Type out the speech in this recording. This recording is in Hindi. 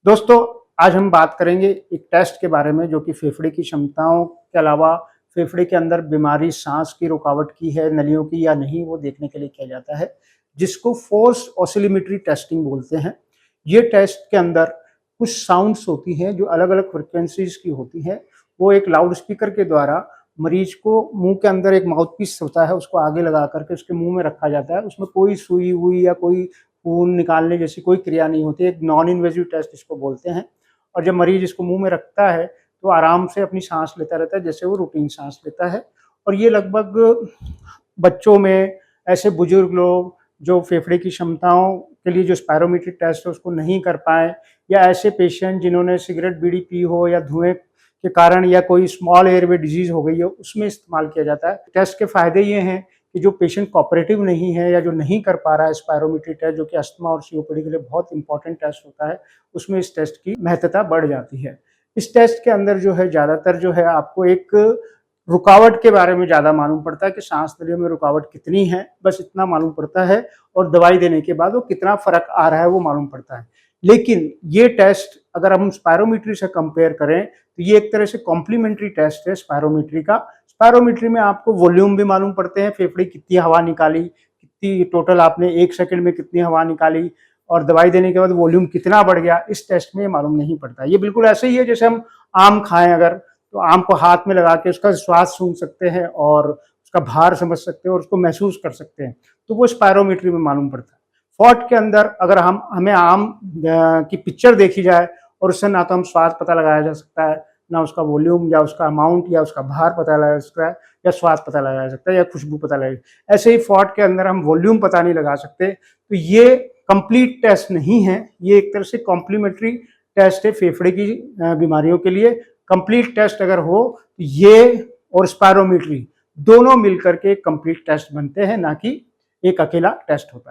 दोस्तों, आज हम बात करेंगे एक टेस्ट के बारे में जो कि फेफड़े की क्षमताओं के अलावा फेफड़े के अंदर बीमारी सांस की रुकावट की है, नलियों की या नहीं, वो देखने के लिए किया जाता है, जिसको फोर्स ऑसिलोमेट्री टेस्टिंग बोलते हैं। ये टेस्ट के अंदर कुछ साउंड्स होती हैं जो अलग-अलग फ्रीक्वेंसीज की होती हैं। वो एक लाउड स्पीकर के द्वारा मरीज को मुंह के अंदर एक माउथ पीस होता है, उसको आगे लगा करके उसके मुंह में रखा जाता है। उसमें कोई सुई वुई या कोई खून निकालने जैसी कोई क्रिया नहीं होती है। एक नॉन इन्वेजिव टेस्ट इसको बोलते हैं। और जब मरीज इसको मुंह में रखता है तो आराम से अपनी सांस लेता रहता है, जैसे वो रूटीन सांस लेता है। और ये लगभग बच्चों में, ऐसे बुजुर्ग लोग जो फेफड़े की क्षमताओं के लिए जो स्पायरोमेट्री टेस्ट है उसको नहीं कर पाए, या ऐसे पेशेंट जिन्होंने सिगरेट बीड़ी पी हो या धुएं के कारण या कोई स्मॉल एयरवे डिजीज हो गई हो, उसमें इस्तेमाल किया जाता है। टेस्ट के फायदे ये हैं कि जो पेशेंट कोऑपरेटिव नहीं है या जो नहीं कर पा रहा है स्पायरोमेट्री टेस्ट, जो कि अस्थमा और सीओपीडी के लिए बहुत इंपॉर्टेंट टेस्ट होता है, उसमें इस टेस्ट की महत्ता बढ़ जाती है। इस टेस्ट के अंदर जो है ज़्यादातर जो है आपको एक रुकावट के बारे में ज़्यादा मालूम पड़ता है कि सांस नलियों में रुकावट कितनी है, बस इतना मालूम पड़ता है। और दवाई देने के बाद वो कितना फ़र्क आ रहा है वो मालूम पड़ता है। लेकिन ये टेस्ट अगर हम स्पायरोमेट्री से कंपेयर करें तो ये एक तरह से कॉम्प्लीमेंट्री टेस्ट है स्पायरोमेट्री का। स्पायरोमेट्री में आपको वॉल्यूम भी मालूम पड़ते हैं, फेफड़े कितनी हवा निकाली, कितनी टोटल आपने 1 सेकंड में कितनी हवा निकाली, और दवाई देने के बाद वॉल्यूम कितना बढ़ गया, इस टेस्ट में ये मालूम नहीं पड़ता। ये बिल्कुल ऐसे ही है जैसे हम आम खाएं अगर, तो आम को हाथ में लगा के उसका स्वाद सूंघ सकते हैं और उसका भार समझ सकते हैं और उसको महसूस कर सकते हैं, तो वो स्पायरोमेट्री में मालूम पड़ता है। फॉट के अंदर अगर हमें आम की पिक्चर देखी जाए और उससे ना तो हम स्वाद पता लगाया जा सकता है, ना उसका वॉल्यूम या उसका अमाउंट या उसका भार पता लगाया जा सकता है, या स्वाद पता लगाया जा सकता है, या खुशबू पता लगाई। ऐसे ही फॉट के अंदर हम वॉल्यूम पता नहीं लगा सकते। तो ये कंप्लीट टेस्ट नहीं है, ये एक तरह से कॉम्प्लीमेंट्री टेस्ट है फेफड़े की बीमारियों के लिए। कंप्लीट टेस्ट अगर हो तो ये और स्पायरोमेट्री दोनों मिलकर के कंप्लीट टेस्ट बनते हैं, ना कि एक अकेला टेस्ट होता है।